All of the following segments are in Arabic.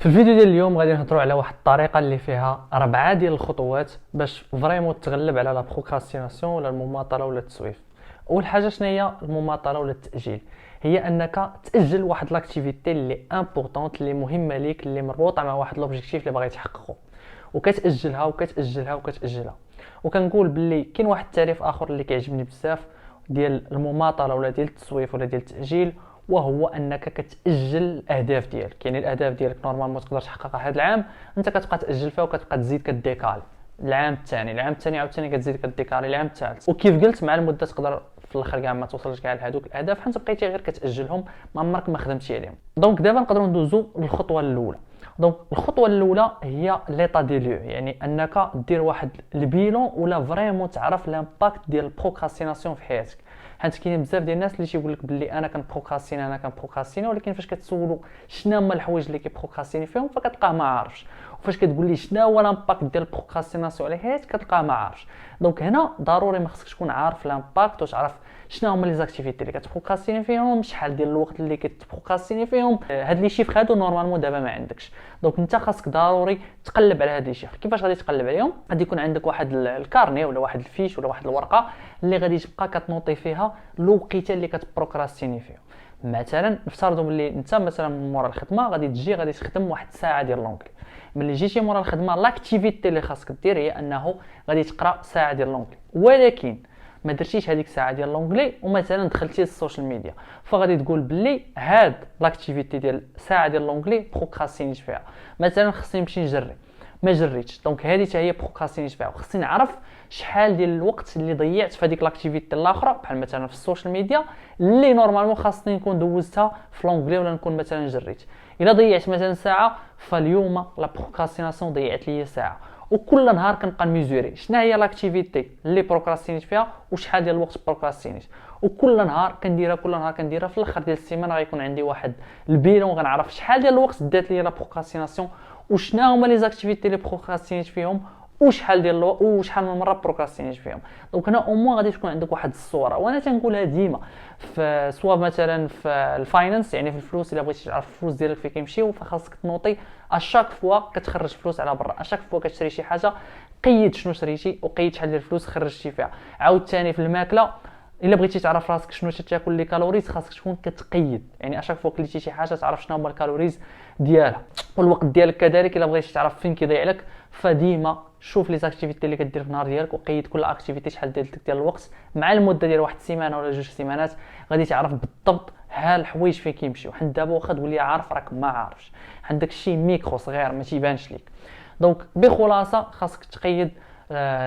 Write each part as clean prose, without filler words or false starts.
في الفيديو ديال اليوم غادي نهضروا على واحد الطريقه اللي فيها 4 ديال الخطوات باش فريمون تغلب على لا بروكراستيناسيون ولا المماطله ولا التسويف. اول حاجه شنو هي المماطله ولا التاجيل؟ هي انك تاجل واحد لاكتيفيتي اللي امبورطونط اللي مهمه ليك اللي مربوطه مع واحد لوبجيكتيف اللي باغي تحققه، وكتاجلها وكتاجلها وكتاجلها. وكنقول باللي كاين واحد التعريف اخر اللي كيعجبني بزاف ديال المماطله ولا ديال التسويف ولا ديال التاجيل، وهو انك كتاجل الاهداف ديالك. يعني الاهداف ديالك نورمال ما تقدرش تحققها هذا العام، انت كتبقى تاجل فيها وكتبقى تزيد كديكال العام الثاني عاوتاني كتزيد كديكال العام الثالث، وكيف قلت مع المده تقدر في الاخر كاع ما توصلش كاع لهذوك الاهداف حيت بقيتي غير كتاجلهم ما عمرك ما خدمتي عليهم. دونك دابا نقدروا ندوزو للخطوه الاولى. دونك الخطوه الاولى هي ليطا دي ليو، يعني انك دير واحد البيلون ولا فريمون تعرف لامباكت ديال البروكراستيناسيون في حياتك. حيت كاين بزاف ديال الناس اللي تيقول لك باللي انا كنبروكراستيني ولكن فاش كتسولو شنو هما الحوايج اللي كيبروكراستيني فيهم فكتلقاه ما عارفش، وفاش كتقول لي شنو هو لامباكت ديال البروكراستيناسيون على حياتك كتلقاه ما عارفش. دونك هنا ضروري ما خصكش تكون عارف لامباكت وتعرف شنو هما لي زاكتيفيتي اللي كتبروكراستيني فيهم، شحال ديال الوقت اللي كتبروكراستيني فيهم. هاد لي شيف هادو نورمالمون دابا ما عندكش، دونك انت خاصك ضروري تقلب على هاد لي شيف. كيفاش غادي تقلب عليهم؟ غادي يكون عندك واحد الكارني ولا واحد الفيش ولا واحد الورقه اللي غادي تبقى كتنوطي فيها الوقيته اللي كتبروكراستيني فيهم. مثلا نفترضوا باللي انت مثلا من مورا الخدمه غادي تخدم واحد الساعه ديال لونغلي. ملي جيتي مورا الخدمه لاكتيفيتي اللي خاصك دير هي انه غادي تقرا ساعه ديال لونغلي، ولكن ما درتيش هذيك الساعه ديال لونغلي ومثلا دخلتي للسوشيال ميديا، فغادي تقول باللي هاد لاكتيفيتي ديال ساعه ديال لونغلي بروكراستينيت فيها. مثلا خصني نمشي نجري ما جريتش، دونك هذه حتى هي بروكراستينيت فيها. وخصني نعرف شحال ديال الوقت اللي ضيعت في هذيك لاكتيفيتي الاخرى بحال مثلا في السوشيال ميديا اللي نورمالمون خاصني نكون دوزتها في لونغلي ولا نكون مثلا جريت. الا ضيعت مثلا ساعه فاليوم لا بروكراستيناسيون ضيعت لي ساعه. وكل نهار كنبقى نميزوري شنو هي لاكتيفيتي اللي بروكراستينيت فيها وشحال ديال الوقت بروكراستينيت، وكل نهار كنديرها في الاخر ديال السيمانه غيكون عندي واحد البيلون غنعرف شحال ديال الوقت دات لي لا بروكراستيناسيون وشنو هما لي زاكتيفيتي اللي بروكراستينيت فيهم وشحال ديال وشحال من مره بروكراستينيت فيهم. دونك هنا او موان غادي تكون عندك واحد الصوره. وانا تنقولها ديما في سواء مثلا في الفاينانس، يعني في الفلوس، الا بغيتي تعرف الفلوس ديالك فين كيمشيو فخاصك تنوطي اشاك فوا كتخرج فلوس على برا، اشاك فوا كتشري شي حاجه قيد شنو شريتي وقيد شحال ديال الفلوس خرجتي فيها. عاوتاني في الماكله الا بغيتي تعرف راسك شنو تاكل لي كالوريز خاصك تكون كتقيد، يعني اشاك فوا كليتي شي حاجه تعرف شنو هما الكالوريز ديالها. والوقت ديالك كذلك الا بغيتي تعرف فين كيضيع لك فديما شوف لي زاكتيفيتي اللي كدير في النهار ديالك وقيد كل اكتيفيتي شحال ديال الوقت مع المده ديال واحد السيمانه ولا 2 سيمانات غادي تعرف بالضبط ها الحوايج فين كيمشيو. حيت دابا واخا تولي عارف راك ما عارفش، عندك شي ميكرو صغير ما تيبانش ليك. دونك بخلاصه خاصك تقيد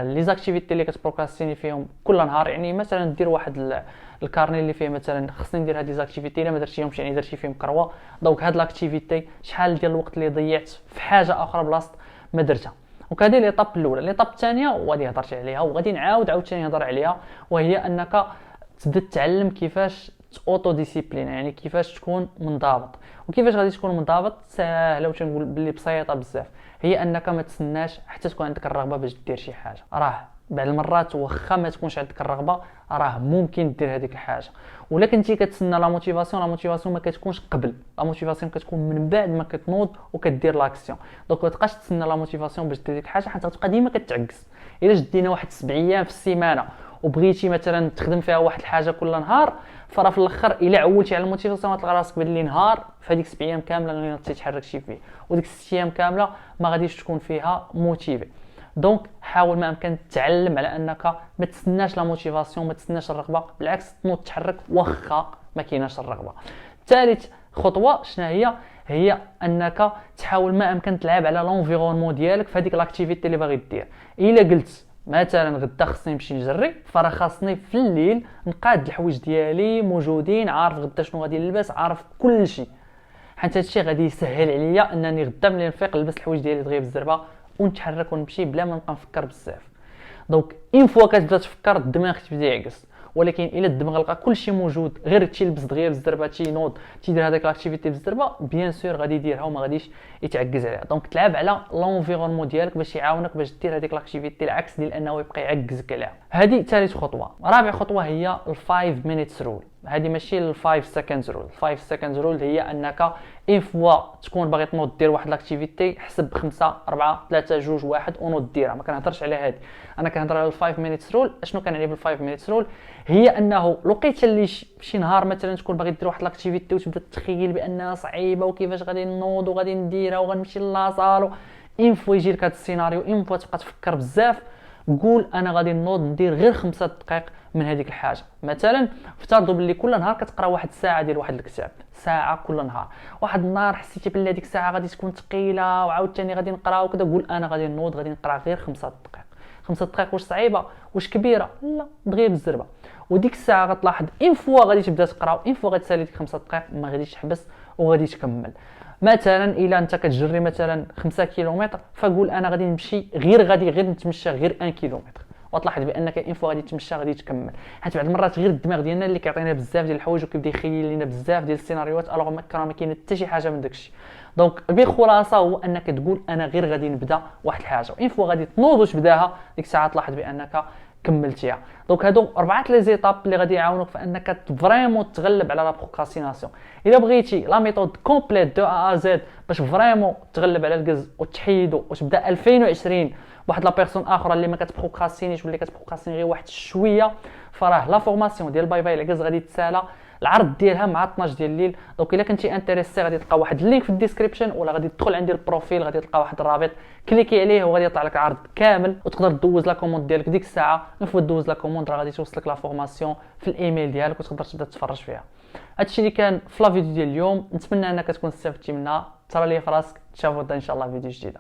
لي زاكتيفيتي اللي كتبروكراستيني فيهم كل نهار. يعني مثلا دير واحد الكارني اللي فيه مثلا خصني ندير هاد لي زاكتيفيتي الا ما درتيهمش يعني درتي فيهم كروه. دونك هاد لاكتيفيتي شحال ديال الوقت اللي ضيعت في حاجه اخرى بلاصه ما درتها. دونك هذه ليطاب الاولى. ليطاب الثانيه وغادي هضرت عليها وغادي نعاود عاوتاني نهضر عليها، وهي انك تبدا تتعلم كيفاش اوتو ديسيبلين، يعني كيفاش تكون منضبط. وكيفاش غادي تكون منضبط؟ ساهله وتنقول باللي بسيطه بزاف. هي انك ما تسناش حتى تكون عندك الرغبه باش دير شي حاجه. راه بعض المرات واخا ما تكونش عندك الرغبه راه ممكن دير هذيك الحاجه، ولكن انت كتسنى لا موتيفاسيون ما كتكونش قبل، لا موتيفاسيون كتكون من بعد ما كتنوض وكدير لاكسيون. دونك ما تبقاش تسنى لا موتيفاسيون باش دير ديك الحاجه حيت غتبقى ديما كتعكس. الا جدينا واحد 7 ايام في السيمانه وبغيتي مثلا تخدم فيها واحد الحاجه كل نهار فراه في الاخر الا عولتي على الموتيفاسيون غتلقى راسك باللي نهار في هذيك 7 ايام كامله غير تتحرك شي فيه، وديك 6 ايام كامله ما غاديش تكون فيها موتيفي. دونك حاول ما امكن تعلم على انك ما تستناش لا موتيفاسيون، ما تستناش الرغبه، بالعكس تنوض تحرك واخا ما كايناش الرغبه. ثالث خطوه شنو هي انك تحاول ما امكن تلعب على لونفيرونمون ديالك في هذيك لاكتيفيتي اللي باغي دير. الا قلت مثلا غدا خصني نمشي نجري فراه خاصني في الليل نقاد الحوايج ديالي موجودين، عارف غدا شنو غادي نلبس، عارف كل شيء، حيت هادشي غادي يسهل عليا انني غدا ملي نفيق نلبس الحوايج ديالي دغيا بالزربه ونتحرك ونمشي بلا ما نبقى نفكر بزاف. دونك اين فوا كتبدا تفكر الدماغ تبدا يعكس، ولكن الا الدماغ لقى كلشي موجود غير تيلبس دغيا بالزربه تينوض تيدير هذاك لاكتيفيتي بالزربه بيان سور غادي يديرها وما غاديش يتعكز عليها. دونك تلعب على لونفيرونمون ديالك باش يعاونك باش دير هذيك لاكتيفيتي العكس ديال انه يبقى يعكزك عليها. هذه ثالث خطوه. رابع خطوه هي ال5 minutes rule. هذه ماشي ال 5 سكندز رول. 5 سكندز رول هي انك اون فوا تكون باغي تنوض دير واحد لاكتيفيتي، حسب 5 4 3 2 1 ونوض ديرها. ما كنهضرش على هذه، انا كنهضر على ال 5 مينيتس رول. اشنو كنعني بال 5 مينيتس رول؟ هي انه لقيت اللي شي نهار مثلا تكون باغي دير واحد لاكتيفيتي وتبدا تتخيل بانها صعيبه وكيفاش غادي نوض وغادي نديرها وغنمشي لاصال، اون فوا يجيك هذا السيناريو، اون فوا تبقى تفكر بزاف، قول انا غادي نوض ندير غير 5 دقائق من هذيك الحاجه. مثلا افترضوا باللي كل نهار كتقرا واحد الساعه ديال واحد الكتاب، ساعه كل نهار. واحد النهار حسيتي بلي هذيك الساعه غادي تكون ثقيله وعاوتاني غادي نقرا وكذا، قول انا غادي نوض غادي نقرا غير 5 دقائق. 5 دقائق واش صعيبه واش كبيره؟ لا، دغيا بالزربه. وديك الساعه غتلاحظ ان فوا غادي تبدا تقرا، ان فوا غتسالي ديك 5 دقائق ما غاديش تحبس وغادي تكمل. مثلا الا انت كتجري مثلا 5 كيلومتر، فقول انا غادي نمشي غير نتمشى غير 1 كيلومتر، وتلاحظ بانك ان فوا غادي تمشي غادي تكمل. حيت بعض المرات غير الدماغ ديالنا اللي كيعطينا بزاف ديال الحوايج وكيبدا يخيل لنا بزاف ديال السيناريوهات، الوغ ما كاين حتى شي حاجه من داكشي. دونك بخلاصه هو انك تقول انا غير غادي نبدا واحد الحاجه، وان فوا غادي تنوض وتبداها ديك الساعه تلاحظ بانك كملتيها. دونك هادو 4 لي زيتاب اللي غادي يعاونوك في انك فريمون تغلب على لا بروكراستيناسيون. الا بغيتي لا ميثود كومبليت دو ا زد باش فريمون تغلب على الكز وتحيدو وتبدا 2020 بواحد لا بيرسون اخرى اللي ما كتبروكراستينيش واللي كتبروكراستيني غير واحد شويه، فراه لا فورماسيون ديال باي باي العكز غادي تسالى العرض ديالها مع 12 ديال الليل. دونك الا كنتي انتريسي غادي تلقى واحد اللينك في الديسكريبشن، ولا غادي تدخل عندي البروفيل غادي تلقى واحد الرابط كليكي عليه وغادي يطلع لك العرض كامل وتقدر دوز لا كوموند ديالك ديك الساعه. فوا دوز لا كوموند راه غادي توصلك لا فورماسيون في الايميل ديالك وتقدر تبدا تتفرج فيها. هادشي اللي كان في لا فيديو ديال اليوم، نتمنى انك تكون استفدتي منها. ترى لي فراسك، تشوفوا ان شاء الله فيديو جديده.